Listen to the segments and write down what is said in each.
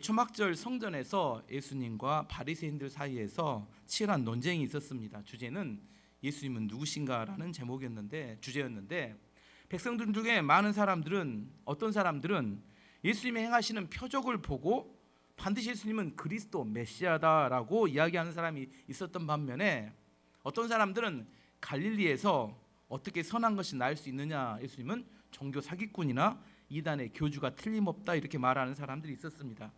초막절 성전에서 예수님과 바리새인들 사이에서 치열한 논쟁이 있었습니다. 주제는 예수님은 누구신가라는 주제였는데 백성들 중에 많은 사람들은 어떤 사람들은 예수님이 행하시는 표적을 보고 반드시 예수님은 그리스도 메시아다라고 이야기하는 사람이 있었던 반면에 어떤 사람들은 갈릴리에서 어떻게 선한 것이 나을 수 있느냐, 예수님은 종교 사기꾼이나 이단의 교주가 틀림없다 이렇게 말하는 사람들이 있었습니다.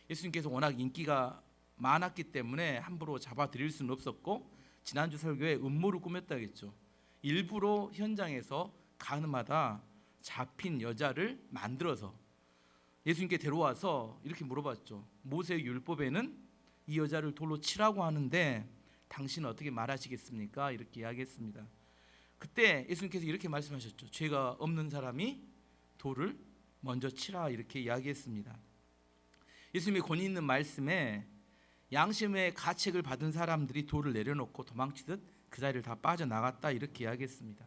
예수님께서 워낙 인기가 많았기 때문에 함부로 잡아드릴 수는 없었고 지난주 설교에 음모를 꾸몄다겠죠. 일부러 현장에서 가늠하다 잡힌 여자를 만들어서 예수님께 데려와서 이렇게 물어봤죠. 모세의 율법에는 이 여자를 돌로 치라고 하는데 당신은 어떻게 말하시겠습니까? 이렇게 이야기했습니다. 그때 예수님께서 이렇게 말씀하셨죠. 죄가 없는 사람이 돌을 먼저 치라 이렇게 이야기했습니다. 예수님의 권위 있는 말씀에 양심의 가책을 받은 사람들이 돌을 내려놓고 도망치듯 그 자리를 다 빠져나갔다 이렇게 이야기했습니다.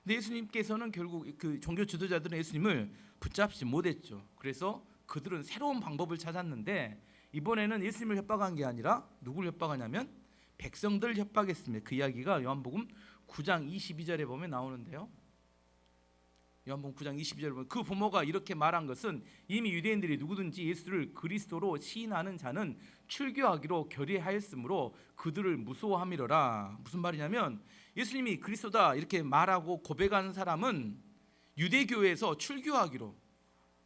근데 예수님께서는 결국 그 종교 지도자들은 예수님을 붙잡지 못했죠. 그래서 그들은 새로운 방법을 찾았는데 이번에는 예수님을 협박한 게 아니라 누구를 협박하냐면 백성들을 협박했습니다. 그 이야기가 요한복음 9장 22절에 보면 나오는데요. 요한복음 9장 22절에 보면 그 부모가 이렇게 말한 것은 이미 유대인들이 누구든지 예수를 그리스도로 시인하는 자는 출교하기로 결의하였으므로 그들을 무서워함이로라. 무슨 말이냐면 예수님이 그리스도다 이렇게 말하고 고백하는 사람은 유대교회에서 출교하기로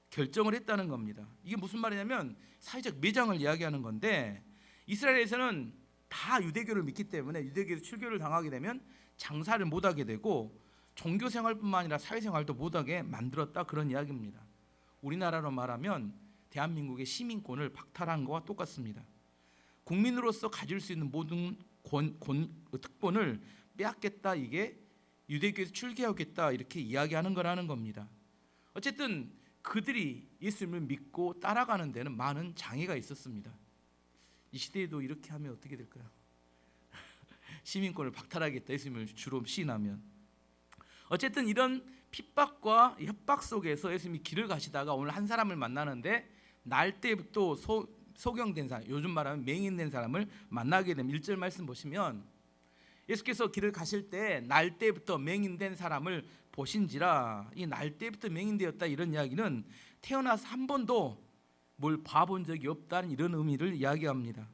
결정을 했다는 겁니다. 이게 무슨 말이냐면 사회적 매장을 이야기하는 건데 이스라엘에서는 다 유대교를 믿기 때문에 유대교에서 출교를 당하게 되면 장사를 못하게 되고 종교생활뿐만 아니라 사회생활도 못하게 만들었다 그런 이야기입니다. 우리나라로 말하면 대한민국의 시민권을 박탈한 것과 똑같습니다. 국민으로서 가질 수 있는 모든 특권을 빼앗겠다, 이게 유대교에서 출교하겠다 이렇게 이야기하는 거라는 겁니다. 어쨌든 그들이 예수님을 믿고 따라가는 데는 많은 장애가 있었습니다. 이 시대에도 이렇게 하면 어떻게 될까요? 시민권을 박탈하겠다, 예수님을 주로 시인하면. 어쨌든 이런 핍박과 협박 속에서 예수님이 길을 가시다가 오늘 한 사람을 만나는데 날 때부터 소경된 사람, 요즘 말하면 맹인된 사람을 만나게 되면 1절 말씀 보시면 예수께서 길을 가실 때 날 때부터 맹인된 사람을 보신지라. 이 날 때부터 맹인되었다 이런 이야기는 태어나서 한 번도 뭘 봐본 적이 없다는 이런 의미를 이야기합니다.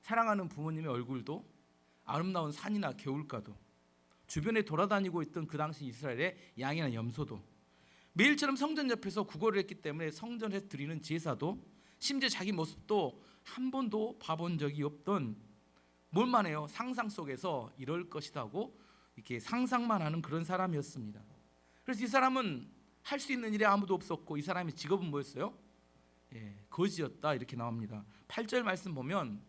사랑하는 부모님의 얼굴도 아름다운 산이나 개울가도 주변에 돌아다니고 있던 그 당시 이스라엘의 양이나 염소도 매일처럼 성전 옆에서 구걸을 했기 때문에 성전에서 드리는 제사도 심지어 자기 모습도 한 번도 봐본 적이 없던, 뭘만 해요? 상상 속에서 이럴 것이라고 이렇게 상상만 하는 그런 사람이었습니다. 그래서 이 사람은 할 수 있는 일이 아무도 없었고 이 사람의 직업은 뭐였어요? 거지였다 이렇게 나옵니다. 8절 말씀 보면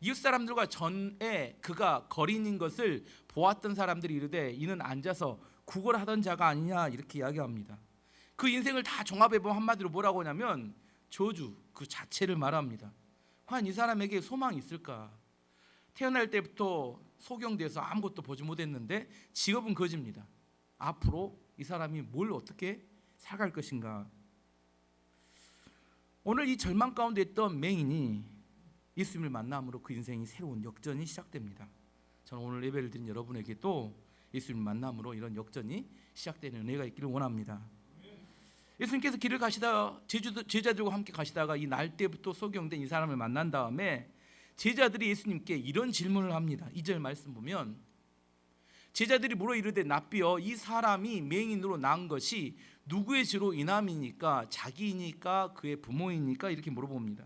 이웃 사람들과 전에 그가 거린인 것을 보았던 사람들이 이르되 이는 앉아서 구걸하던 자가 아니냐 이렇게 이야기합니다. 그 인생을 다 종합해보면 한마디로 뭐라고 하냐면 저주 그 자체를 말합니다. 과연 이 사람에게 소망이 있을까? 태어날 때부터 소경돼서 아무것도 보지 못했는데 직업은 거지입니다. 앞으로 이 사람이 뭘 어떻게 살아갈 것인가? 오늘 이 절망 가운데 있던 맹인이 예수님을 만남으로 그 인생이 새로운 역전이 시작됩니다. 저는 오늘 예배를 드린 여러분에게도 예수님을 만남으로 이런 역전이 시작되는 은혜가 있기를 원합니다. 예수님께서 길을 가시다가 제자들과 함께 가시다가 이 날 때부터 소경된 이 사람을 만난 다음에 제자들이 예수님께 이런 질문을 합니다. 2절 말씀 보면 제자들이 물어 이르되 납비여 이 사람이 맹인으로 난 것이 누구의 죄로 인함이니까 자기이니까 그의 부모이니까 이렇게 물어봅니다.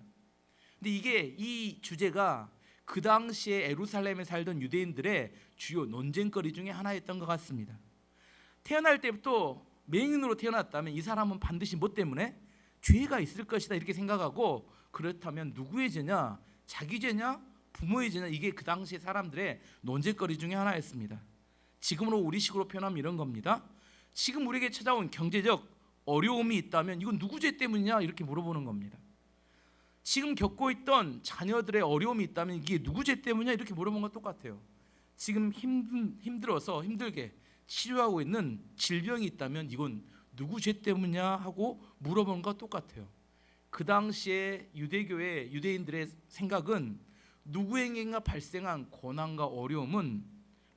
근데 이 주제가 그 당시에 예루살렘에 살던 유대인들의 주요 논쟁거리 중에 하나였던 것 같습니다. 태어날 때부터 맹인으로 태어났다면 이 사람은 반드시 뭐 때문에? 죄가 있을 것이다 이렇게 생각하고, 그렇다면 누구의 죄냐? 자기 죄냐? 부모의 죄냐? 이게 그 당시에 사람들의 논쟁거리 중에 하나였습니다. 지금으로 우리식으로 표현하면 이런 겁니다. 지금 우리에게 찾아온 경제적 어려움이 있다면 이건 누구 죄 때문이냐 이렇게 물어보는 겁니다. 지금 겪고 있던 자녀들의 어려움이 있다면 이게 누구 죄 때문이냐 이렇게 물어보는 건 똑같아요. 지금 힘들어서 힘들게 치료하고 있는 질병이 있다면 이건 누구 죄 때문이냐 하고 물어보는 건 똑같아요. 그 당시에 유대교의 유대인들의 생각은 누구에게나 발생한 고난과 어려움은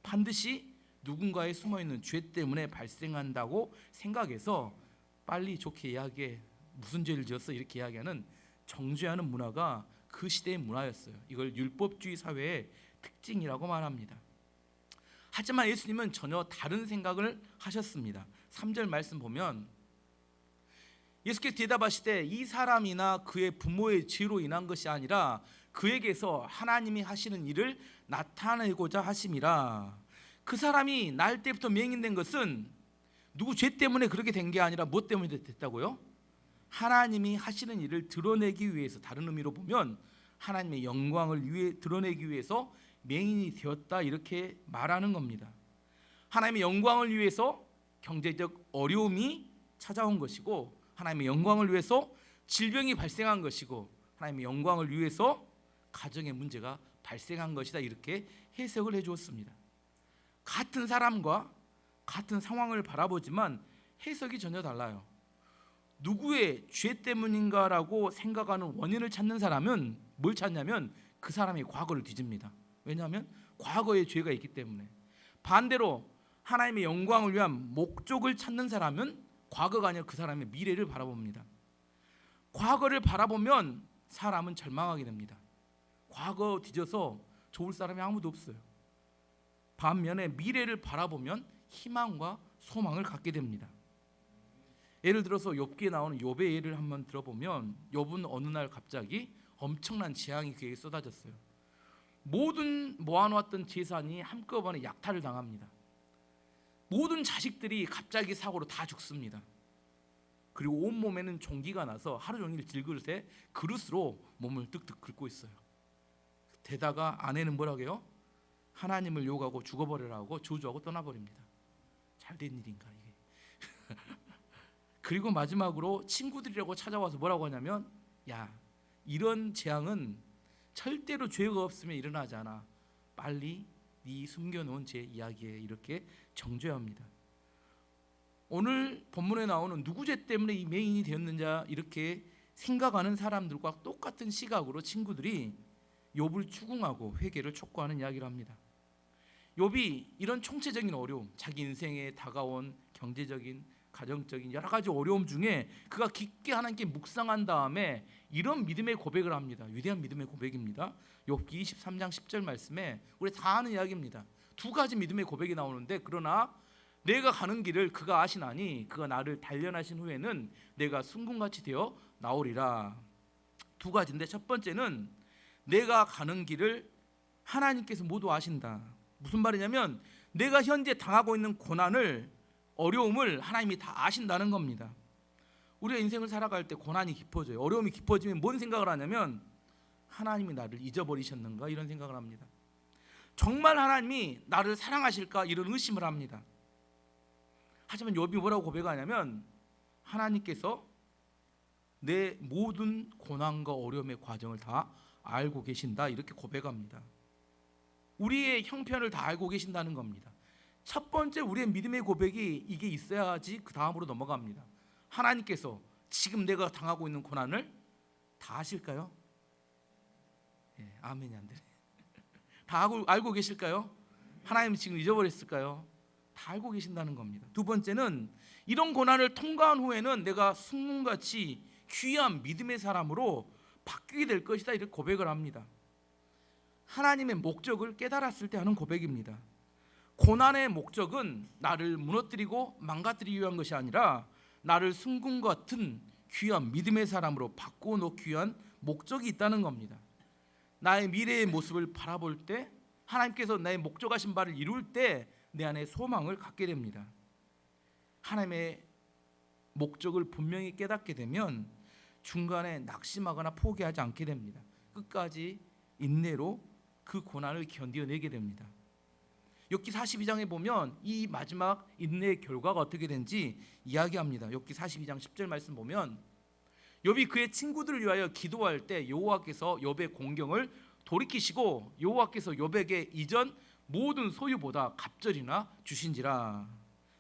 반드시 누군가에 숨어있는 죄 때문에 발생한다고 생각해서 빨리 좋게 이야기해, 무슨 죄를 지었어 이렇게 이야기하는 정죄하는 문화가 그 시대의 문화였어요. 이걸 율법주의 사회의 특징이라고 말합니다. 하지만 예수님은 전혀 다른 생각을 하셨습니다. 3절 말씀 보면 예수께서 대답하시되 이 사람이나 그의 부모의 죄로 인한 것이 아니라 그에게서 하나님이 하시는 일을 나타내고자 하심이라. 그 사람이 날 때부터 맹인된 것은 누구 죄 때문에 그렇게 된 게 아니라 뭐 때문에 됐다고요? 하나님이 하시는 일을 드러내기 위해서, 다른 의미로 보면 하나님의 영광을 드러내기 위해서 맹인이 되었다 이렇게 말하는 겁니다. 하나님의 영광을 위해서 경제적 어려움이 찾아온 것이고, 하나님의 영광을 위해서 질병이 발생한 것이고, 하나님의 영광을 위해서 가정의 문제가 발생한 것이다 이렇게 해석을 해주었습니다. 같은 사람과 같은 상황을 바라보지만 해석이 전혀 달라요. 누구의 죄 때문인가라고 생각하는 원인을 찾는 사람은 뭘 찾냐면 그 사람의 과거를 뒤집니다. 왜냐하면 과거에 죄가 있기 때문에. 반대로 하나님의 영광을 위한 목적을 찾는 사람은 과거가 아니라 그 사람의 미래를 바라봅니다. 과거를 바라보면 사람은 절망하게 됩니다. 과거 뒤져서 좋을 사람이 아무도 없어요. 반면에 미래를 바라보면 희망과 소망을 갖게 됩니다. 예를 들어서 욥기에 나오는 욥의 예를 한번 들어보면, 욥은 어느 날 갑자기 엄청난 재앙이 그에게 쏟아졌어요. 모든 모아놓았던 재산이 한꺼번에 약탈을 당합니다. 모든 자식들이 갑자기 사고로 다 죽습니다. 그리고 온몸에는 종기가 나서 하루 종일 질그릇에 그릇으로 몸을 뜩뜩 긁고 있어요. 게다가 아내는 뭐라고요? 하나님을 욕하고 죽어버리라고 저주하고 떠나버립니다. 잘된 일인가 이게. 그리고 마지막으로 친구들이라고 찾아와서 뭐라고 하냐면, 야, 이런 재앙은 절대로 죄가 없으면 일어나지 않아. 빨리 네 숨겨놓은 죄 이야기해. 이렇게 정죄합니다. 오늘 본문에 나오는 누구 죄 때문에 이 맹인이 되었는지 이렇게 생각하는 사람들과 똑같은 시각으로 친구들이 욥을 추궁하고 회개를 촉구하는 이야기를 합니다. 욥이 이런 총체적인 어려움, 자기 인생에 다가온 경제적인, 가정적인 여러 가지 어려움 중에 그가 깊게 하나님께 묵상한 다음에 이런 믿음의 고백을 합니다. 위대한 믿음의 고백입니다. 욥기 23장 10절 말씀에 우리 다 아는 이야기입니다. 두 가지 믿음의 고백이 나오는데, 그러나 내가 가는 길을 그가 아시나니 그가 나를 단련하신 후에는 내가 순금같이 되어 나오리라. 두 가지인데, 첫 번째는 내가 가는 길을 하나님께서 모두 아신다. 무슨 말이냐면 내가 현재 당하고 있는 고난을, 어려움을 하나님이 다 아신다는 겁니다. 우리가 인생을 살아갈 때 고난이 깊어져요. 어려움이 깊어지면 뭔 생각을 하냐면 하나님이 나를 잊어버리셨는가 이런 생각을 합니다. 정말 하나님이 나를 사랑하실까 이런 의심을 합니다. 하지만 욥이 뭐라고 고백하냐면 하나님께서 내 모든 고난과 어려움의 과정을 다 알고 계신다 이렇게 고백합니다. 우리의 형편을 다 알고 계신다는 겁니다. 첫 번째 우리의 믿음의 고백이 이게 있어야지 그 다음으로 넘어갑니다. 하나님께서 지금 내가 당하고 있는 고난을 다 아실까요? 예, 아멘이 안 되네. 다 알고 계실까요? 하나님 지금 잊어버렸을까요? 다 알고 계신다는 겁니다. 두 번째는 이런 고난을 통과한 후에는 내가 순금같이 귀한 믿음의 사람으로 바뀌게 될 것이다 이렇게 고백을 합니다. 하나님의 목적을 깨달았을 때 하는 고백입니다. 고난의 목적은 나를 무너뜨리고 망가뜨리기 위한 것이 아니라 나를 순금 같은 귀한 믿음의 사람으로 바꾸어 놓기 위한 목적이 있다는 겁니다. 나의 미래의 모습을 바라볼 때, 하나님께서 나의 목적하신 바를 이룰 때 내 안에 소망을 갖게 됩니다. 하나님의 목적을 분명히 깨닫게 되면 중간에 낙심하거나 포기하지 않게 됩니다. 끝까지 인내로 그 고난을 견뎌내게 됩니다. 욥기 42장에 보면 이 마지막 인내의 결과가 어떻게 된지 이야기합니다. 욥기 42장 10절 말씀 보면 욥이 그의 친구들을 위하여 기도할 때 여호와께서 욥의 공경을 돌이키시고 여호와께서 욥에게 이전 모든 소유보다 갑절이나 주신지라.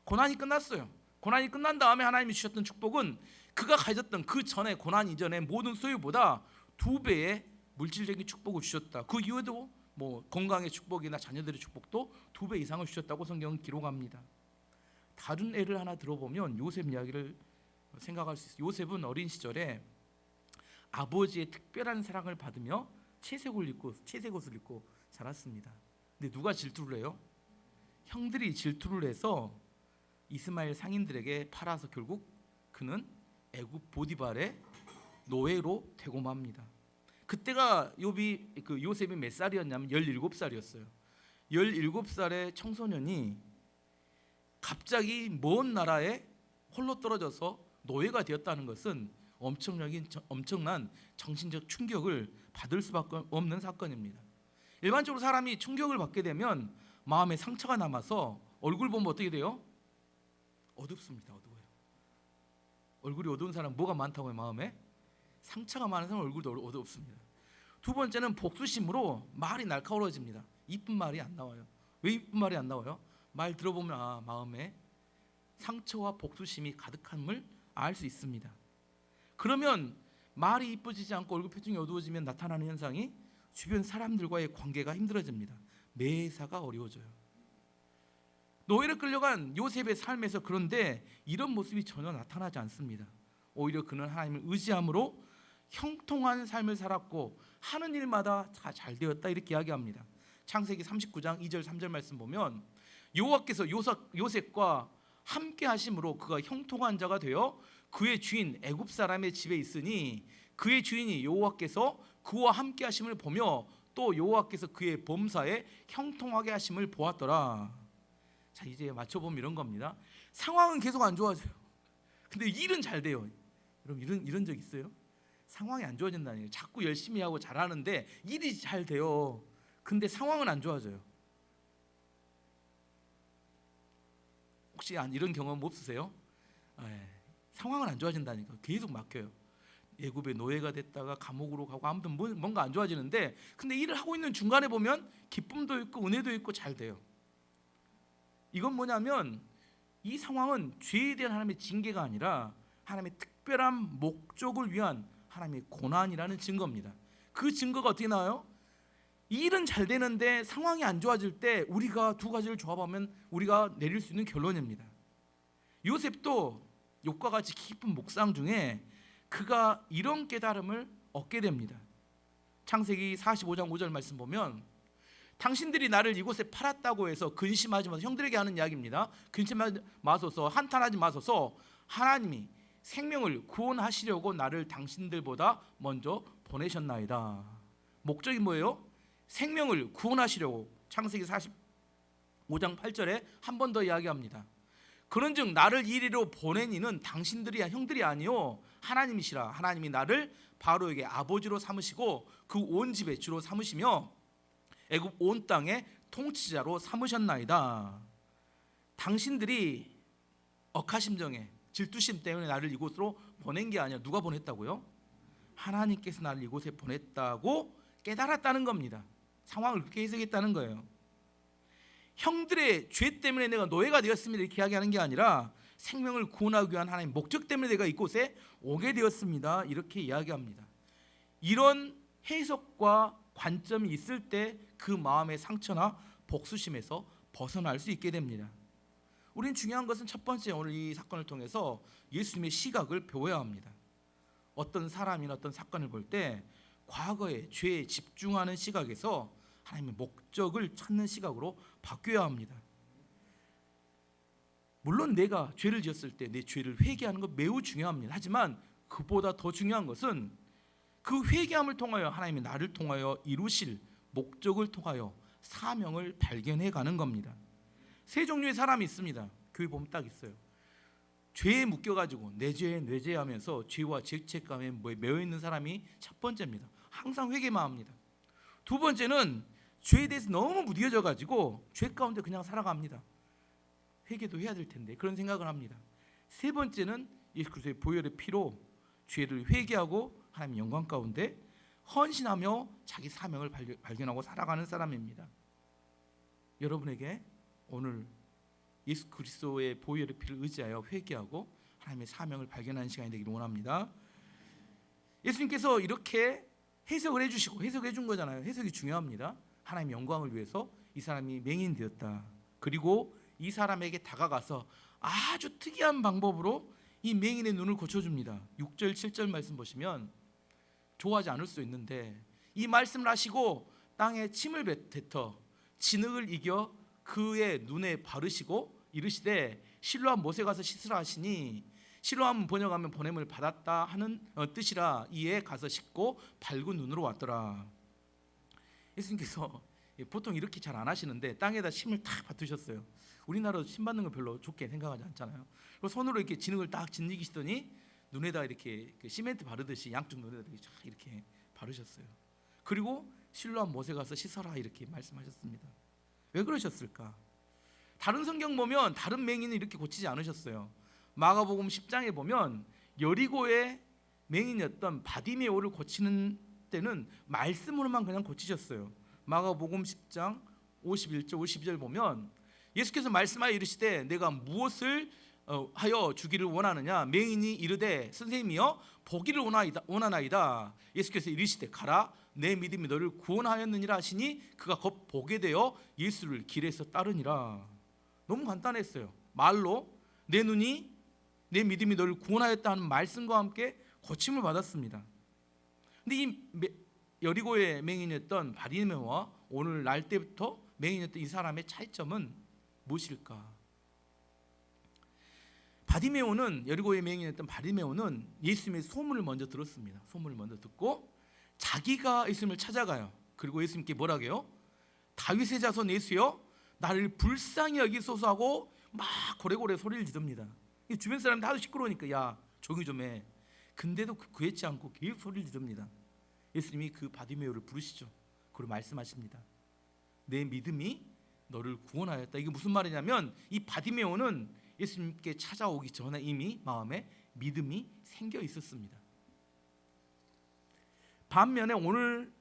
고난이 끝났어요. 고난이 끝난 다음에 하나님이 주셨던 축복은 그가 가졌던 그 전에 고난 이전의 모든 소유보다 2배의 물질적인 축복을 주셨다. 그 이후에도 뭐 건강의 축복이나 자녀들의 축복도 2배 이상을 주셨다고 성경은 기록합니다. 다른 예를 하나 들어보면 요셉 이야기를 생각할 수 있어요. 요셉은 어린 시절에 아버지의 특별한 사랑을 받으며 채색 옷을 입고 자랐습니다. 근데 누가 질투를 해요? 형들이 질투를 해서 이스마엘 상인들에게 팔아서 결국 그는 애굽 보디발의 노예로 되고 맙니다. 그때가 요셉이 몇 살이었냐면 17살이었어요. 17살의 청소년이 갑자기 먼 나라에 홀로 떨어져서 노예가 되었다는 것은 엄청난 정신적 충격을 받을 수밖에 없는 사건입니다. 일반적으로 사람이 충격을 받게 되면 마음에 상처가 남아서 얼굴 보면 어떻게 돼요? 어둡습니다. 어두워요. 얼굴이 어두운 사람 뭐가 많다고요? 마음에 상처가 많은 사람 얼굴도 어둡습니다. 두 번째는 복수심으로 말이 날카로워집니다. 이쁜 말이 안 나와요. 왜 이쁜 말이 안 나와요? 말 들어보면 마음에 상처와 복수심이 가득함을 알 수 있습니다. 그러면 말이 이뻐지지 않고 얼굴 표정이 어두워지면 나타나는 현상이 주변 사람들과의 관계가 힘들어집니다. 매사가 어려워져요. 노예로 끌려간 요셉의 삶에서 그런데 이런 모습이 전혀 나타나지 않습니다. 오히려 그는 하나님을 의지함으로 형통한 삶을 살았고 하는 일마다 다 잘 되었다 이렇게 이야기합니다. 창세기 39장 2절 3절 말씀 보면 여호와께서 요셉과 함께 하심으로 그가 형통한 자가 되어 그의 주인 애굽 사람의 집에 있으니 그의 주인이 여호와께서 그와 함께 하심을 보며 또 여호와께서 그의 범사에 형통하게 하심을 보았더라. 자, 이제 맞춰보면 이런 겁니다. 상황은 계속 안 좋아져요. 근데 일은 잘 돼요. 여러분 이런 적 있어요? 상황이 안 좋아진다는 얘기예요. 자꾸 열심히 하고 잘하는데 일이 잘 돼요. 근데 상황은 안 좋아져요. 혹시 이런 경험 없으세요? 상황은 안 좋아진다니까. 계속 막혀요. 애굽의 노예가 됐다가 감옥으로 가고 아무튼 뭔가 안 좋아지는데 근데 일을 하고 있는 중간에 보면 기쁨도 있고 은혜도 있고 잘 돼요. 이건 뭐냐면 이 상황은 죄에 대한 하나님의 징계가 아니라 하나님의 특별한 목적을 위한 하나님의 고난이라는 증거입니다. 그 증거가 어떻게 나와요? 일은 잘 되는데 상황이 안 좋아질 때 우리가 두 가지를 조합하면 우리가 내릴 수 있는 결론입니다. 요셉도 욥과 같이 깊은 묵상 중에 그가 이런 깨달음을 얻게 됩니다. 창세기 45장 5절 말씀 보면 당신들이 나를 이곳에 팔았다고 해서 근심하지 마소서. 형들에게 하는 이야기입니다. 근심하지 마소서, 한탄하지 마소서. 하나님이 생명을 구원하시려고 나를 당신들보다 먼저 보내셨나이다. 목적이 뭐예요? 생명을 구원하시려고. 창세기 45장 8절에 한 번 더 이야기합니다. 그런즉 나를 이리로 보낸 이는 당신들이 형들이 아니요 하나님이시라. 하나님이 나를 바로에게 아버지로 삼으시고 그 온 집의 주로 삼으시며 애굽 온 땅의 통치자로 삼으셨나이다. 당신들이 억하심정에 질투심 때문에 나를 이곳으로 보낸 게 아니라 누가 보냈다고요? 하나님께서 나를 이곳에 보냈다고 깨달았다는 겁니다. 상황을 그렇게 해석했다는 거예요. 형들의 죄 때문에 내가 노예가 되었습니다 이렇게 이야기하는 게 아니라 생명을 구원하기 위한 하나님의 목적 때문에 내가 이곳에 오게 되었습니다 이렇게 이야기합니다. 이런 해석과 관점이 있을 때 그 마음의 상처나 복수심에서 벗어날 수 있게 됩니다. 우리는 중요한 것은 첫 번째 오늘 이 사건을 통해서 예수님의 시각을 배워야 합니다. 어떤 사람이나 어떤 사건을 볼 때 과거의 죄에 집중하는 시각에서 하나님의 목적을 찾는 시각으로 바뀌어야 합니다. 물론 내가 죄를 지었을 때 내 죄를 회개하는 것 매우 중요합니다. 하지만 그보다 더 중요한 것은 그 회개함을 통하여 하나님이 나를 통하여 이루실 목적을 통하여 사명을 발견해 가는 겁니다. 세 종류의 사람이 있습니다. 교회 보면 딱 있어요. 죄에 묶여가지고 내 죄에 뇌죄하면서 죄와 죄책감에 매여 있는 사람이 첫 번째입니다. 항상 회개만 합니다. 두 번째는 죄에 대해서 너무 무뎌져 가지고 죄 가운데 그냥 살아갑니다. 회개도 해야 될 텐데 그런 생각을 합니다. 세 번째는 예수 그리스도의 보혈의 피로 죄를 회개하고 하나님의 영광 가운데 헌신하며 자기 사명을 발견하고 살아가는 사람입니다. 여러분에게 오늘 예수 그리스도의 보혈의 피를 의지하여 회개하고 하나님의 사명을 발견하는 시간이 되기를 원합니다. 예수님께서 이렇게 해석을 해주시고 해석해 준 거잖아요. 해석이 중요합니다. 하나님의 영광을 위해서 이 사람이 맹인이 되었다. 그리고 이 사람에게 다가가서 아주 특이한 방법으로 이 맹인의 눈을 고쳐줍니다. 6절 7절 말씀 보시면 좋아하지 않을 수 있는데 이 말씀을 하시고 땅에 침을 뱉어 진흙을 이겨 그의 눈에 바르시고 이르시되 실로암 못에 가서 씻으라 하시니 실로암 번역하면 보냄을 받았다 하는 뜻이라 이에 가서 씻고 밝은 눈으로 왔더라. 예수님께서 보통 이렇게 잘 안 하시는데 땅에다 침을 탁 받으셨어요. 우리나라도 침 받는 거 별로 좋게 생각하지 않잖아요. 그리고 손으로 이렇게 진흙을 딱 짓이시더니 눈에다 이렇게 시멘트 바르듯이 양쪽 눈에다 이렇게 바르셨어요. 그리고 실로암 못에 가서 씻어라 이렇게 말씀하셨습니다. 왜 그러셨을까? 다른 성경 보면 다른 맹인은 이렇게 고치지 않으셨어요. 마가복음 10장에 보면 여리고의 맹인이었던 바디메오를 고치는 때는 말씀으로만 그냥 고치셨어요. 마가복음 10장 51절 52절 보면 예수께서 말씀하여 이르시되 내가 무엇을 하여 주기를 원하느냐 맹인이 이르되 선생님이여 보기를 원하나이다. 예수께서 이르시되 가라 내 믿음이 너를 구원하였느니라 하시니 그가 곧 보게 되어 예수를 길에서 따르니라. 너무 간단했어요. 말로 내 믿음이 너를 구원하였다 하는 말씀과 함께 고침을 받았습니다. 근데 이 여리고의 맹인이었던 바디메오와 오늘 날 때부터 맹인이었던 이 사람의 차이점은 무엇일까? 바디메오는 여리고의 맹인이었던 바디메오는 예수님의 소문을 먼저 들었습니다. 소문을 먼저 듣고 자기가 예수님을 찾아가요. 그리고 예수님께 뭐라고요? 다윗의 자손 예수여 나를 불쌍히 여기소서 하고 막 고래고래 소리를 지릅니다. 주변 사람들 하도 시끄러우니까 야 조용히 좀 해. 근데도 그랬지 않고 계속 소리를 지릅니다. 예수님이 그 바디메오를 부르시죠. 그리고 말씀하십니다. 내 믿음이 너를 구원하였다. 이게 무슨 말이냐면 이 바디메오는 예수님께 찾아오기 전에 이미 마음에 믿음이 생겨 있었습니다. 반면에 오늘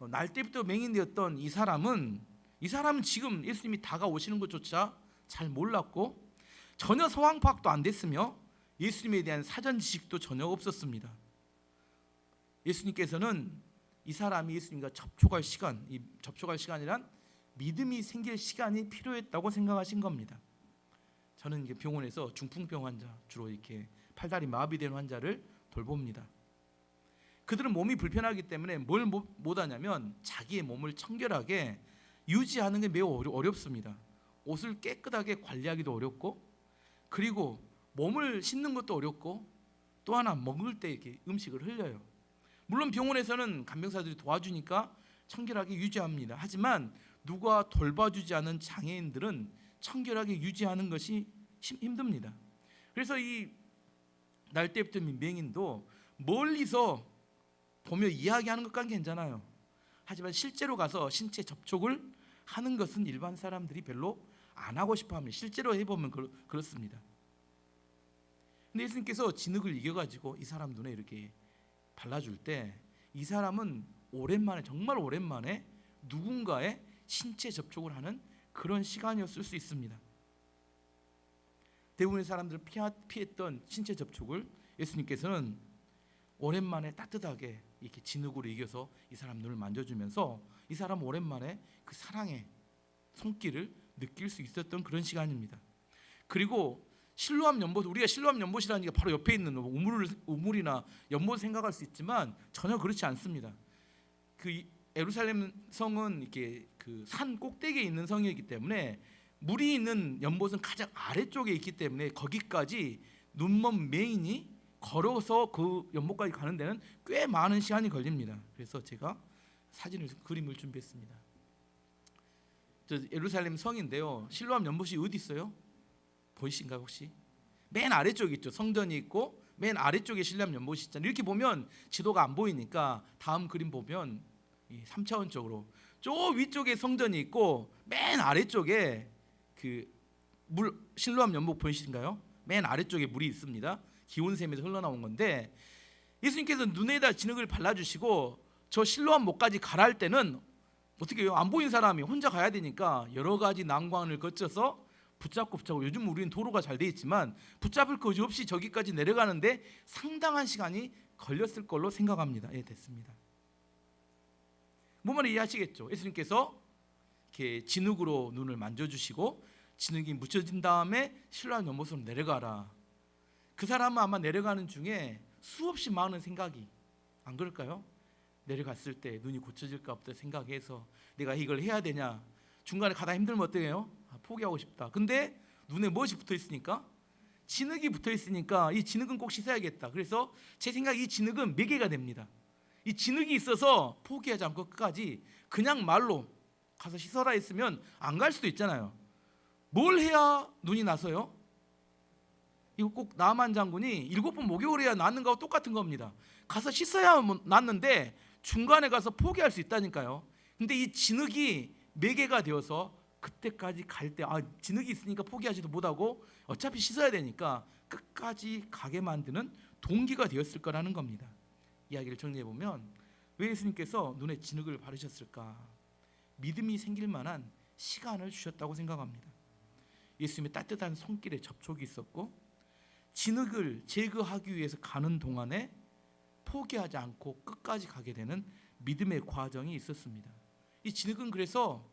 날 때부터 맹인되었던 이 사람은 지금 예수님이 다가오시는 것조차 잘 몰랐고 전혀 상황 파악도 안 됐으며 예수님에 대한 사전 지식도 전혀 없었습니다. 예수님께서는 이 사람이 예수님과 접촉할 시간이란 믿음이 생길 시간이 필요했다고 생각하신 겁니다. 저는 이제 병원에서 중풍병 환자, 주로 이렇게 팔다리 마비된 환자를 돌봅니다. 그들은 몸이 불편하기 때문에 뭘 못하냐면 자기의 몸을 청결하게 유지하는 게 매우 어렵습니다. 옷을 깨끗하게 관리하기도 어렵고 그리고 몸을 씻는 것도 어렵고 또 하나 먹을 때 이렇게 음식을 흘려요. 물론 병원에서는 간병사들이 도와주니까 청결하게 유지합니다. 하지만 누가 돌봐주지 않은 장애인들은 청결하게 유지하는 것이 힘듭니다. 그래서 이 날 때부터 맹인도 멀리서 보며 이야기하는 것까지는 괜찮아요. 하지만 실제로 가서 신체 접촉을 하는 것은 일반 사람들이 별로 안 하고 싶어합니다. 실제로 해보면 그렇습니다. 근데 예수님께서 진흙을 이겨가지고 이 사람 눈에 이렇게 발라줄 때 이 사람은 정말 오랜만에 누군가의 신체 접촉을 하는 그런 시간이었을 수 있습니다. 대부분의 사람들은 피했던 신체 접촉을 예수님께서는 오랜만에 따뜻하게 이렇게 진흙으로 이겨서 이 사람 눈을 만져주면서 이 사람 오랜만에 그 사랑의 손길을 느낄 수 있었던 그런 시간입니다. 그리고 실로암 연못, 우리가 실로암 연못이라는 게 바로 옆에 있는 우물이나 연못 생각할 수 있지만 전혀 그렇지 않습니다. 그 예루살렘 성은 이렇게 그 산 꼭대기에 있는 성이기 때문에 물이 있는 연못은 가장 아래쪽에 있기 때문에 거기까지 눈먼 맹인이 걸어서 그 연못까지 가는 데는 꽤 많은 시간이 걸립니다. 그래서 제가 그림을 준비했습니다. 저 예루살렘 성인데요. 실로암 연못이 어디 있어요? 보이신가요 혹시? 맨 아래쪽에 있죠. 성전이 있고 맨 아래쪽에 실로암 연못이 있잖아요. 이렇게 보면 지도가 안 보이니까 다음 그림 보면 3차원적으로 저 위쪽에 성전이 있고 맨 아래쪽에 그 실로암 연못 보이신가요? 맨 아래쪽에 물이 있습니다. 기온샘에서 흘러나온 건데 예수님께서 눈에다 진흙을 발라주시고 저 실로암 못까지 가라 할 때는 어떻게 해요? 안 보인 사람이 혼자 가야 되니까 여러 가지 난관을 거쳐서 붙잡고 요즘 우리는 도로가 잘 돼 있지만 붙잡을 것이 없이 저기까지 내려가는데 상당한 시간이 걸렸을 걸로 생각합니다. 예, 됐습니다. 뭔 말인지 이해하시겠죠? 예수님께서 이렇게 진흙으로 눈을 만져주시고 진흙이 묻혀진 다음에 실로암 연못으로 내려가라. 그 사람은 아마 내려가는 중에 수없이 많은 생각이, 안 그럴까요? 내려갔을 때 눈이 고쳐질까 없다 생각해서 내가 이걸 해야 되냐, 중간에 가다 힘들면 어떻게 해요? 포기하고 싶다. 근데 눈에 무엇이 붙어 있으니까? 진흙이 붙어 있으니까 이 진흙은 꼭 씻어야겠다. 그래서 제 생각에 이 진흙은 매개가 됩니다. 이 진흙이 있어서 포기하지 않고 끝까지 그냥 말로 가서 씻어라 했으면 안 갈 수도 있잖아요. 뭘 해야 눈이 나서요? 이거 꼭 나만 장군이 7번 목욕을 해야 낫는 거하고 똑같은 겁니다. 가서 씻어야 낫는데 중간에 가서 포기할 수 있다니까요. 근데 이 진흙이 매개가 되어서 그때까지 갈 때 진흙이 있으니까 포기하지도 못하고 어차피 씻어야 되니까 끝까지 가게 만드는 동기가 되었을 거라는 겁니다. 이야기를 정리해 보면 왜 예수님께서 눈에 진흙을 바르셨을까? 믿음이 생길 만한 시간을 주셨다고 생각합니다. 예수님의 따뜻한 손길에 접촉이 있었고 진흙을 제거하기 위해서 가는 동안에 포기하지 않고 끝까지 가게 되는 믿음의 과정이 있었습니다. 이 진흙은 그래서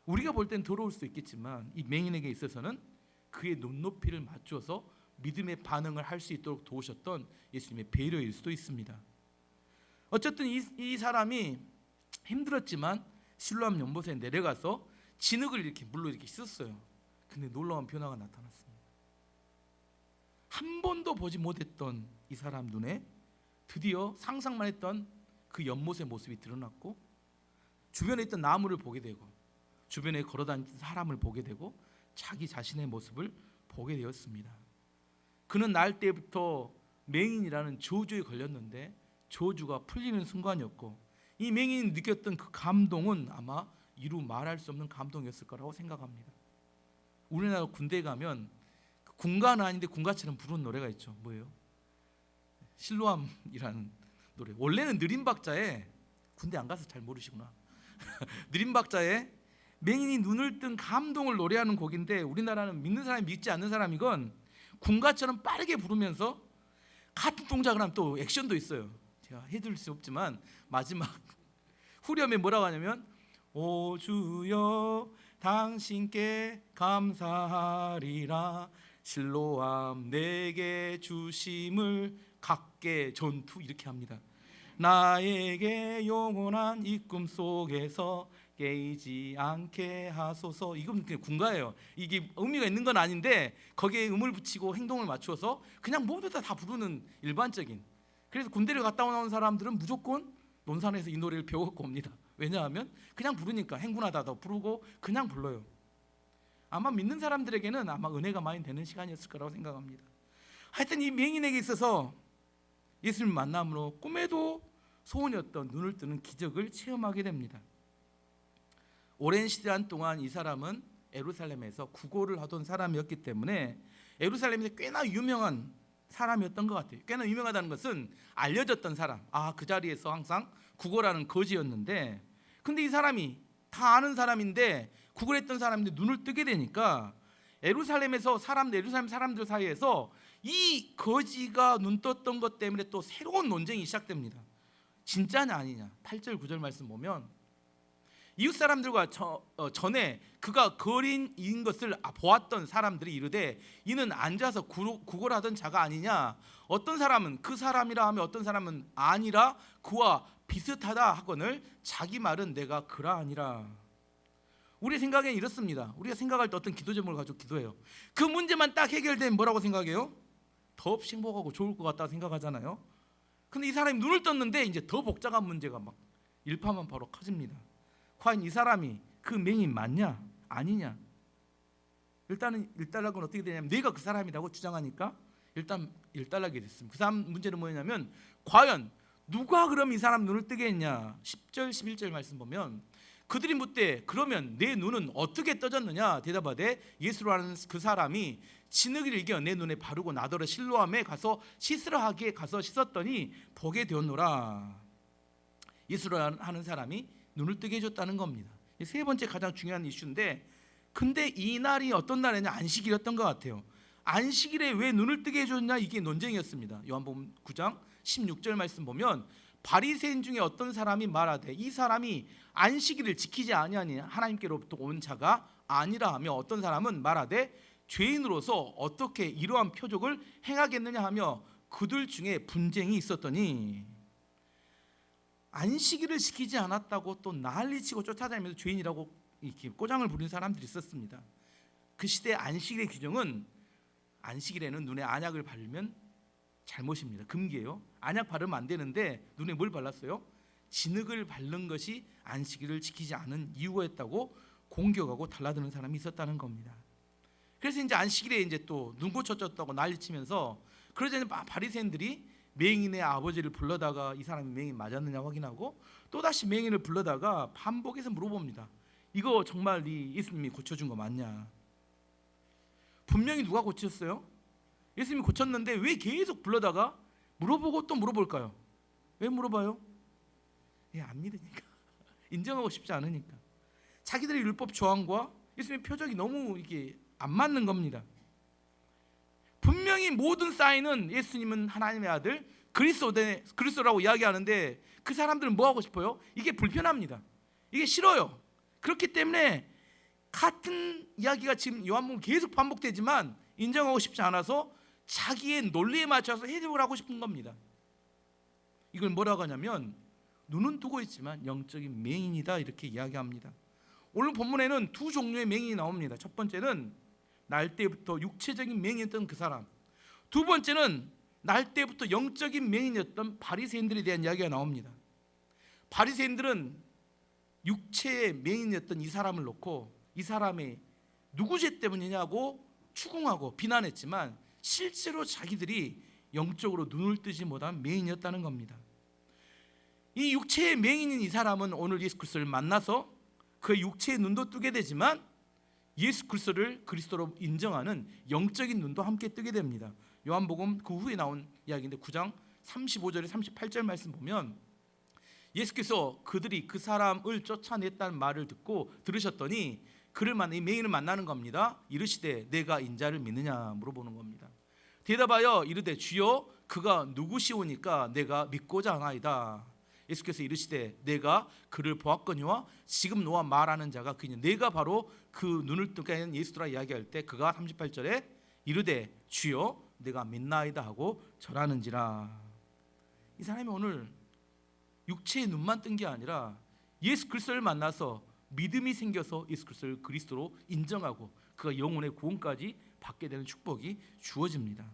우리가 볼 땐 더러울 수 있겠지만 이 맹인에게 있어서는 그의 눈높이를 맞춰서 믿음의 반응을 할 수 있도록 도우셨던 예수님의 배려일 수도 있습니다. 어쨌든 이 사람이 힘들었지만 실로암 연못에 내려가서 진흙을 이렇게 물로 이렇게 씻었어요. 근데 놀라운 변화가 나타났습니다. 한 번도 보지 못했던 이 사람 눈에 드디어 상상만 했던 그 연못의 모습이 드러났고 주변에 있던 나무를 보게 되고 주변에 걸어다니는 사람을 보게 되고 자기 자신의 모습을 보게 되었습니다. 그는 날 때부터 맹인이라는 저주에 걸렸는데 저주가 풀리는 순간이었고 이 맹인이 느꼈던 그 감동은 아마 이루 말할 수 없는 감동이었을 거라고 생각합니다. 우리나라 군대에 가면 군가는 아닌데 군가처럼 부르는 노래가 있죠. 뭐예요? 실로암이라는 노래. 원래는 느린 박자에, 군대 안 가서 잘 모르시구나. 느린 박자에 맹인이 눈을 뜬 감동을 노래하는 곡인데 우리나라는 믿는 사람이 믿지 않는 사람이건 군가처럼 빠르게 부르면서 같은 동작을 하면 또 액션도 있어요. 제가 해드릴 수 없지만 마지막 후렴에 뭐라고 하냐면 오 주여 당신께 감사하리라 실로암 내게 주심을 갖게 전투 이렇게 합니다. 나에게 영원한 이 꿈 속에서 깨이지 않게 하소서. 이건 그냥 군가예요. 이게 의미가 있는 건 아닌데 거기에 음을 붙이고 행동을 맞추어서 그냥 모두 다 부르는 일반적인. 그래서 군대를 갔다 온 사람들은 무조건 논산에서 이 노래를 배워갖고 옵니다. 왜냐하면 그냥 부르니까 행군하다도 부르고 그냥 불러요. 아마 믿는 사람들에게는 아마 은혜가 많이 되는 시간이었을 거라고 생각합니다. 하여튼 이 맹인에게 있어서 예수님 만남으로 꿈에도 소원이었던 눈을 뜨는 기적을 체험하게 됩니다. 오랜 시간 동안 이 사람은 예루살렘에서 구걸을 하던 사람이었기 때문에 예루살렘에서 꽤나 유명한 사람이었던 것 같아요. 꽤나 유명하다는 것은 알려졌던 사람. 그 자리에서 항상 구걸하는 거지였는데 근데 이 사람이 다 아는 사람인데 구걸했던 사람인데 눈을 뜨게 되니까 예루살렘 사람들 사이에서 이 거지가 눈 떴던 것 때문에 또 새로운 논쟁이 시작됩니다. 진짜냐 아니냐. 8절 9절 말씀 보면 이웃 사람들과 전에 그가 거린인 것을 보았던 사람들이 이르되 이는 앉아서 구걸하던 자가 아니냐. 어떤 사람은 그 사람이라 하며 어떤 사람은 아니라 그와 비슷하다 하거늘 자기 말은 내가 그러하니라. 우리 생각엔 이렇습니다. 우리가 생각할 때 어떤 기도 제목을 가지고 기도해요. 그 문제만 딱 해결되면 뭐라고 생각해요? 더없이 행복하고 좋을 것 같다고 생각하잖아요. 근데 이 사람이 눈을 떴는데 이제 더 복잡한 문제가 막 일파만 바로 커집니다. 과연 이 사람이 그 맹인 맞냐 아니냐. 일단락은 어떻게 되냐면 내가 그 사람이라고 주장하니까 일단 일단락이 됐습니다. 그 다음 문제는 뭐냐면 과연 누가 그럼 이 사람 눈을 뜨게 했냐. 10절 11절 말씀 보면 그들이 묻되 그러면 내 눈은 어떻게 떠졌느냐. 대답하되 예수라는 그 사람이 진흙을 이겨 내 눈에 바르고 나더러 실로암에 가서 씻으라 하기에 가서 씻었더니 보게 되었노라. 예수라는 사람이 눈을 뜨게 해줬다는 겁니다. 세 번째 가장 중요한 이슈인데 근데 이 날이 어떤 날이냐? 안식일이었던 것 같아요. 안식일에 왜 눈을 뜨게 해줬냐? 이게 논쟁이었습니다. 요한복음 9장 16절 말씀 보면 바리새인 중에 어떤 사람이 말하되 이 사람이 안식일을 지키지 아니하니 하나님께로부터 온 자가 아니라 하며 어떤 사람은 말하되 죄인으로서 어떻게 이러한 표적을 행하겠느냐 하며 그들 중에 분쟁이 있었더니 안식일을 지키지 않았다고 또 난리치고 쫓아다니면서 죄인이라고 이렇게 꼬장을 부리는 사람들이 있었습니다. 그 시대 안식일의 규정은 안식일에는 눈에 안약을 바르면 잘못입니다. 금기예요. 안약 바르면 안 되는데 눈에 뭘 발랐어요? 진흙을 바른 것이 안식일을 지키지 않은 이유였다고 공격하고 달라드는 사람이 있었다는 겁니다. 그래서 이제 안식일에 이제 또 눈 고쳐졌다고 난리치면서 그러자 이제 바리새인들이 맹인의 아버지를 불러다가 이 사람이 맹인 맞았느냐 확인하고 또 다시 맹인을 불러다가 반복해서 물어봅니다. 이거 정말 네 예수님이 고쳐준 거 맞냐? 분명히 누가 고쳤어요? 예수님이 고쳤는데 왜 계속 불러다가 물어보고 또 물어볼까요? 왜 물어봐요? 안 믿으니까. 인정하고 싶지 않으니까. 자기들의 율법 조항과 예수님의 표적이 너무 이게 안 맞는 겁니다. 분명히 모든 사인은 예수님은 하나님의 아들 그리스도라고 이야기하는데 그 사람들은 뭐 하고 싶어요? 이게 불편합니다. 이게 싫어요. 그렇기 때문에 같은 이야기가 지금 요한복음 계속 반복되지만 인정하고 싶지 않아서 자기의 논리에 맞춰서 해석을 하고 싶은 겁니다. 이걸 뭐라고 하냐면 눈은 뜨고 있지만 영적인 맹인이다 이렇게 이야기합니다. 오늘 본문에는 두 종류의 맹인이 나옵니다. 첫 번째는 날 때부터 육체적인 맹인이었던 그 사람, 두 번째는 날 때부터 영적인 맹인이었던 바리새인들에 대한 이야기가 나옵니다. 바리새인들은 육체의 맹인이었던 이 사람을 놓고 이 사람이 누구 죄 때문이냐고 추궁하고 비난했지만 실제로 자기들이 영적으로 눈을 뜨지 못한 맹인이었다는 겁니다. 이 육체의 맹인인 이 사람은 오늘 예수 그리스도를 만나서 그 육체의 눈도 뜨게 되지만 예수 그리스도를 그리스도로 인정하는 영적인 눈도 함께 뜨게 됩니다. 요한복음 그 후에 나온 이야기인데 9장 35절에 38절 말씀 보면 예수께서 그들이 그 사람을 쫓아냈다는 말을 듣고 들으셨더니 그를 만나 이 맹인을 만나는 겁니다. 이르시되 내가 인자를 믿느냐 물어보는 겁니다. 대답하여 이르되 주여 그가 누구시오니까 내가 믿고자 하나이다. 예수께서 이르시되 내가 그를 보았거니와 지금 너와 말하는 자가 그이니 내가 바로 그 눈을 뜨게 하는 예수라 이야기할 때 그가 38절에 이르되 주여 내가 믿나이다 하고 절하는지라. 이 사람이 오늘 육체의 눈만 뜬 게 아니라 예수 그리스도를 만나서 믿음이 생겨서 예수 그리스도를 그리스도로 인정하고 그가 영혼의 구원까지 받게 되는 축복이 주어집니다.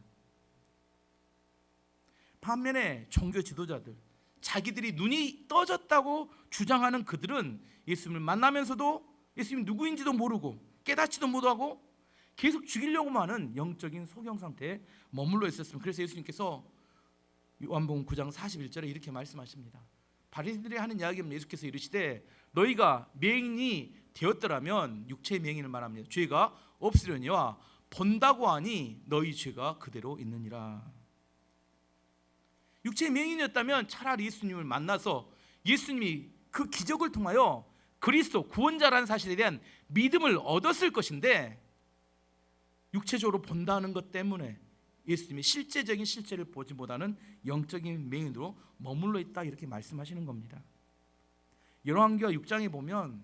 반면에 종교 지도자들, 자기들이 눈이 떠졌다고 주장하는 그들은 예수님을 만나면서도 예수님이 누구인지도 모르고 깨닫지도 못하고 계속 죽이려고만 하는 영적인 소경 상태에 머물러 있었습니다. 그래서 예수님께서 요한복음 9장 41절에 이렇게 말씀하십니다. 바리새인들이 하는 이야기는 예수께서 이르시되 너희가 맹인이 되었더라면 육체의 맹인을 말합니다. 죄가 없으려니와 본다고 하니 너희 죄가 그대로 있느니라. 육체의 맹인이었다면 차라리 예수님을 만나서 예수님이 그 기적을 통하여 그리스도 구원자라는 사실에 대한 믿음을 얻었을 것인데 육체적으로 본다는 것 때문에 예수님의 실제적인 실체를 보지 못하는 영적인 맹인으로 머물러 있다 이렇게 말씀하시는 겁니다. 열왕기하 6장에 보면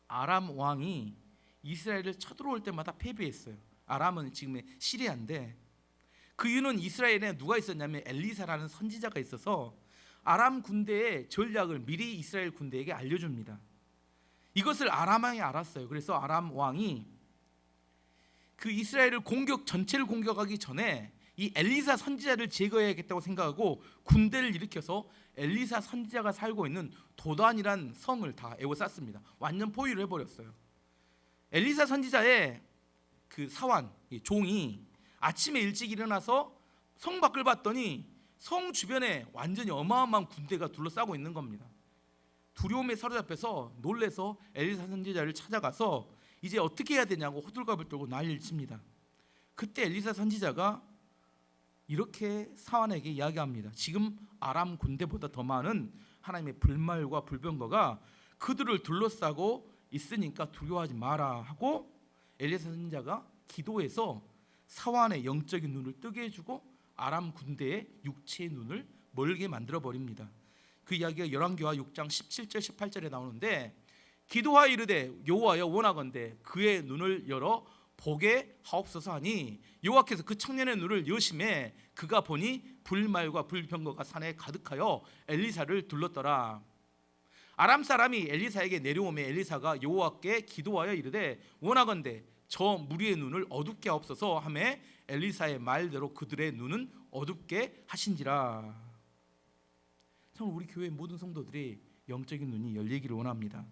아람 왕이 이스라엘을 쳐들어올 때마다 패배했어요. 아람은 지금의 시리아인데 그 이유는 이스라엘에 누가 있었냐면 엘리사라는 선지자가 있어서 아람 군대의 전략을 미리 이스라엘 군대에게 알려줍니다. 이것을 아람 왕이 알았어요. 그래서 아람 왕이 그 이스라엘을 전체를 공격하기 전에 이 엘리사 선지자를 제거해야겠다고 생각하고 군대를 일으켜서 엘리사 선지자가 살고 있는 도단이란 성을 다 에워쌌습니다. 완전 포위를 해버렸어요. 엘리사 선지자의 그 사환, 종이 아침에 일찍 일어나서 성 밖을 봤더니 성 주변에 완전히 어마어마한 군대가 둘러싸고 있는 겁니다. 두려움에 사로잡혀서 놀래서 엘리사 선지자를 찾아가서 이제 어떻게 해야 되냐고 호들갑을 떨고 난리를 칩니다. 그때 엘리사 선지자가 이렇게 사환에게 이야기합니다. 지금 아람 군대보다 더 많은 하나님의 불말과 불병거가 그들을 둘러싸고 있으니까 두려워하지 마라 하고 엘리사 선지자가 기도해서 사환의 영적인 눈을 뜨게 해주고 아람 군대의 육체의 눈을 멀게 만들어 버립니다. 그 이야기가 열왕기하 6장 17절 18절에 나오는데 기도하여 이르되 여호와여 원하건대 그의 눈을 열어 보게 하옵소서 하니 여호와께서 그 청년의 눈을 여심해 그가 보니 불말과 불병거가 산에 가득하여 엘리사를 둘렀더라. 아람 사람이 엘리사에게 내려오매 엘리사가 여호와께 기도하여 이르되 원하건대 저 무리의 눈을 어둡게 하옵소서 하매 엘리사의 말대로 그들의 눈은 어둡게 하신지라. 참 우리 교회 모든 성도들이 영적인 눈이 열리기를 원합니다.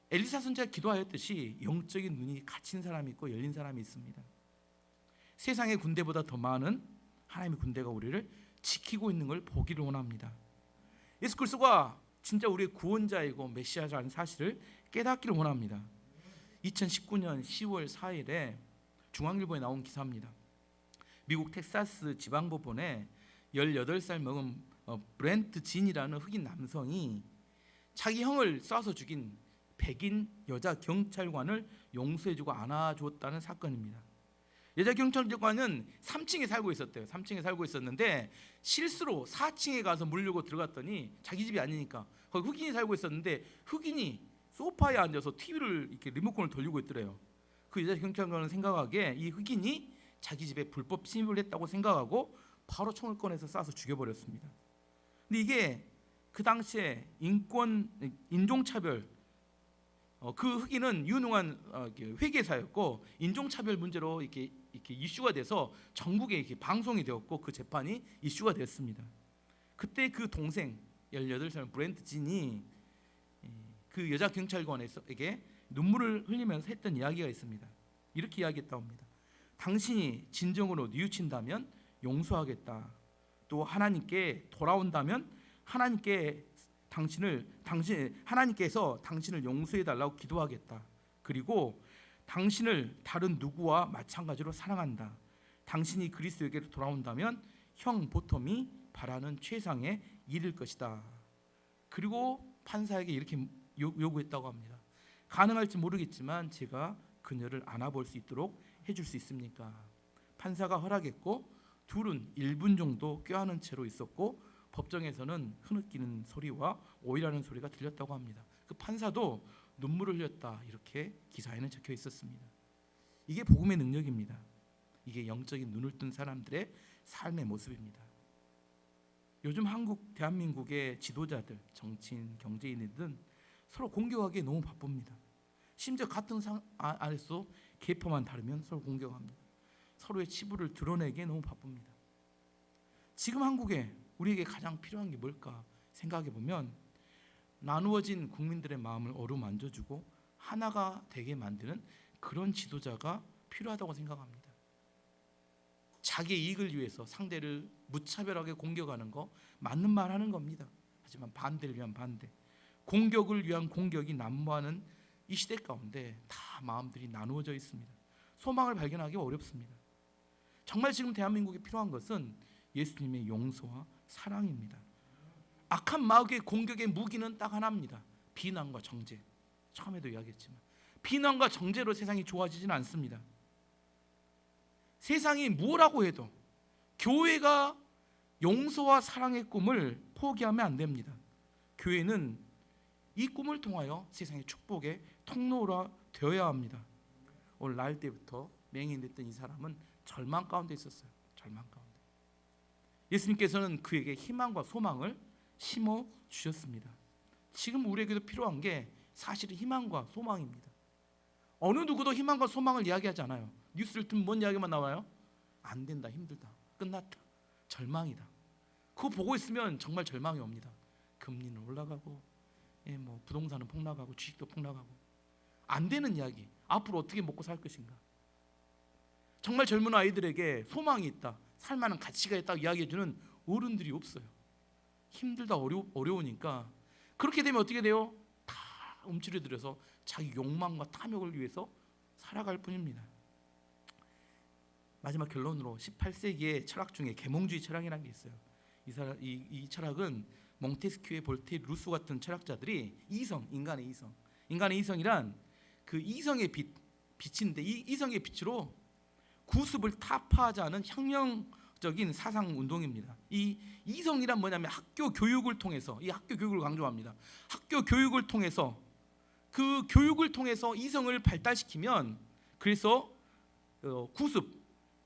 엘리사 선지자가 기도하였듯이 영적인 눈이 갇힌 사람이 있고 열린 사람이 있습니다. 세상의 군대보다 더 많은 하나님의 군대가 우리를 지키고 있는 걸 보기를 원합니다. 예수 그리스도가 진짜 우리의 구원자이고 메시아라는 사실을 깨닫기를 원합니다. 2019년 10월 4일에 중앙일보에 나온 기사입니다. 미국 텍사스 지방법원에 18살 먹은 브렌트 진이라는 흑인 남성이 자기 형을 쏴서 죽인 백인 여자 경찰관을 용서해주고 안아주었다는 사건입니다. 여자 경찰관은 3층에 살고 있었대요. 3층에 살고 있었는데 실수로 4층에 가서 물려고 들어갔더니 자기 집이 아니니까 거기 흑인이 살고 있었는데 흑인이 소파에 앉아서 TV를 이렇게 리모컨을 돌리고 있더래요. 그 여자 경찰관은 생각하기에 이 흑인이 자기 집에 불법 침입을 했다고 생각하고 바로 총을 꺼내서 쏴서 죽여버렸습니다. 근데 이게 그 당시에 인종차별, 그 흑인은 유능한 회계사였고 인종차별 문제로 이렇게 이슈가 돼서 전국에 이렇게 방송이 되었고 그 재판이 이슈가 됐습니다. 그때 그 동생 18살 브렌트 진이 그 여자 경찰관에게 눈물을 흘리면서 했던 이야기가 있습니다. 이렇게 이야기했다고 합니다. 당신이 진정으로 뉘우친다면 용서하겠다. 또 하나님께 돌아온다면 하나님께서 당신을 용서해 달라고 기도하겠다. 그리고 당신을 다른 누구와 마찬가지로 사랑한다. 당신이 그리스도에게로 돌아온다면 형 보톰이 바라는 최상에 이를 것이다. 그리고 판사에게 이렇게 요구했다고 합니다. 가능할지 모르겠지만 제가 그녀를 안아볼 수 있도록 해줄 수 있습니까? 판사가 허락했고 둘은 1분 정도 껴안은 채로 있었고 법정에서는 흐느끼는 소리와 오일하는 소리가 들렸다고 합니다. 그 판사도 눈물을 흘렸다 이렇게 기사에는 적혀 있었습니다. 이게 복음의 능력입니다. 이게 영적인 눈을 뜬 사람들의 삶의 모습입니다. 요즘 대한민국의 지도자들, 정치인, 경제인들은 서로 공격하기에 너무 바쁩니다. 심지어 같은 안에서 계파만 다르면 서로 공격합니다. 서로의 치부를 드러내기에 너무 바쁩니다. 지금 한국에 우리에게 가장 필요한 게 뭘까 생각해 보면 나누어진 국민들의 마음을 어루만져주고 하나가 되게 만드는 그런 지도자가 필요하다고 생각합니다. 자기의 이익을 위해서 상대를 무차별하게 공격하는 거 맞는 말 하는 겁니다. 하지만 반대를 위한 반대, 공격을 위한 공격이 난무하는 이 시대 가운데 다 마음들이 나누어져 있습니다. 소망을 발견하기 어렵습니다. 정말 지금 대한민국에 필요한 것은 예수님의 용서와 사랑입니다. 악한 마귀의 공격의 무기는 딱 하나입니다. 비난과 정죄. 처음에도 이야기했지만 비난과 정죄로 세상이 좋아지지는 않습니다. 세상이 뭐라고 해도 교회가 용서와 사랑의 꿈을 포기하면 안 됩니다. 교회는 이 꿈을 통하여 세상의 축복의 통로가 되어야 합니다. 오늘 날 때부터 맹인됐던 이 사람은 절망 가운데 있었어요. 절망 가운데. 예수님께서는 그에게 희망과 소망을 심어 주셨습니다. 지금 우리에게도 필요한 게 사실은 희망과 소망입니다. 어느 누구도 희망과 소망을 이야기하지 않아요. 뉴스를 틀면 뭔 이야기만 나와요? 안 된다, 힘들다, 끝났다, 절망이다. 그거 보고 있으면 정말 절망이 옵니다. 금리는 올라가고 부동산은 폭락하고 주식도 폭락하고 안 되는 이야기. 앞으로 어떻게 먹고 살 것인가. 정말 젊은 아이들에게 소망이 있다, 살만한 가치가 있다고 이야기해주는 어른들이 없어요. 힘들다, 어려우니까. 그렇게 되면 어떻게 돼요? 다 움츠러들어서 자기 욕망과 탐욕을 위해서 살아갈 뿐입니다. 마지막 결론으로 18세기의 철학 중에 계몽주의 철학이라는 게 있어요. 이 철학은 몽테스큐에 볼테르, 루소 같은 철학자들이 인간의 이성이란 그 이성의 빛, 빛인데 이 이성의 빛으로 구습을 타파하자는 혁명적인 사상 운동입니다. 이 이성이란 뭐냐면 학교 교육을 통해서, 이 학교 교육을 강조합니다. 학교 교육을 통해서, 그 교육을 통해서 이성을 발달시키면, 그래서 구습,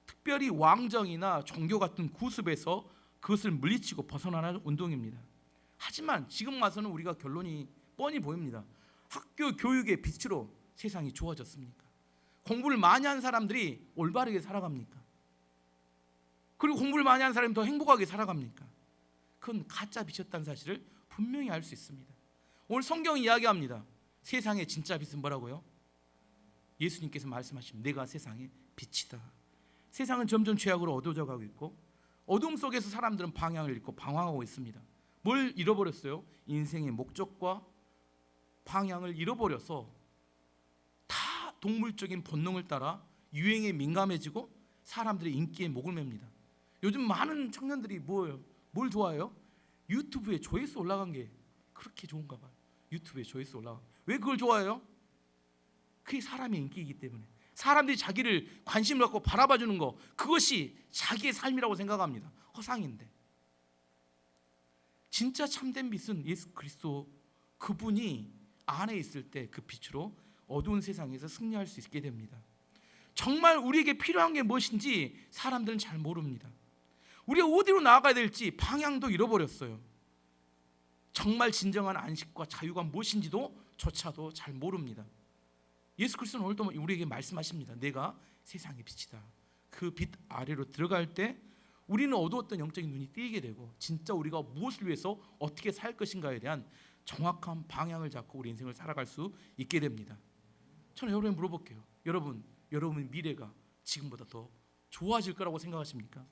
특별히 왕정이나 종교 같은 구습에서 그것을 물리치고 벗어나는 운동입니다. 하지만 지금 와서는 우리가 결론이 뻔히 보입니다. 학교 교육의 빛으로 세상이 좋아졌습니까? 공부를 많이 한 사람들이 올바르게 살아갑니까? 그리고 공부를 많이 한 사람이 더 행복하게 살아갑니까? 그건 가짜 빛이었다는 사실을 분명히 알 수 있습니다. 오늘 성경이 이야기합니다. 세상의 진짜 빛은 뭐라고요? 예수님께서 말씀하시면 내가 세상의 빛이다. 세상은 점점 죄악으로 어두워져 가고 있고 어둠 속에서 사람들은 방향을 잃고 방황하고 있습니다. 뭘 잃어버렸어요? 인생의 목적과 방향을 잃어버려서 다 동물적인 본능을 따라 유행에 민감해지고 사람들의 인기에 목을 맵니다. 요즘 많은 청년들이 뭘 좋아해요? 유튜브에 조회수 올라간 게 그렇게 좋은가 봐요. 유튜브에 조회수 올라간. 왜 그걸 좋아해요? 그게 사람의 인기이기 때문에. 사람들이 자기를 관심을 갖고 바라봐 주는 거, 그것이 자기의 삶이라고 생각합니다. 허상인데. 진짜 참된 빛은 예수 그리스도, 그분이 안에 있을 때 그 빛으로 어두운 세상에서 승리할 수 있게 됩니다. 정말 우리에게 필요한 게 무엇인지 사람들은 잘 모릅니다. 우리가 어디로 나아가야 될지 방향도 잃어버렸어요. 정말 진정한 안식과 자유가 무엇인지도 조차도 잘 모릅니다. 예수 그리스도는 오늘도 우리에게 말씀하십니다. 내가 세상의 빛이다. 그 빛 아래로 들어갈 때 우리는 어두웠던 영적인 눈이 띄게 되고 진짜 우리가 무엇을 위해서 어떻게 살 것인가에 대한 정확한 방향을 잡고 우리 인생을 살아갈 수 있게 됩니다. 저는 여러분에게 물어볼게요. 여러분 미래가 지금보다 더 좋아질 거라고 생각하십니까?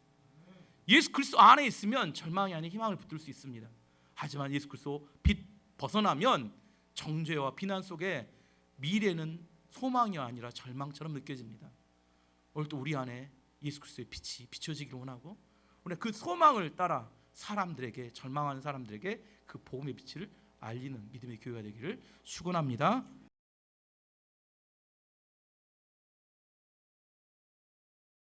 예수 그리스도 안에 있으면 절망이 아닌 희망을 붙들 수 있습니다. 하지만 예수 그리스도 빛 벗어나면 정죄와 비난 속에 미래는 소망이 아니라 절망처럼 느껴집니다. 오늘도 우리 안에 예수 그리스도의 빛이 비춰지기를 원하고 우리 그 소망을 따라 사람들에게, 절망하는 사람들에게 그 복음의 빛을 알리는 믿음의 교회가 되기를 축원합니다.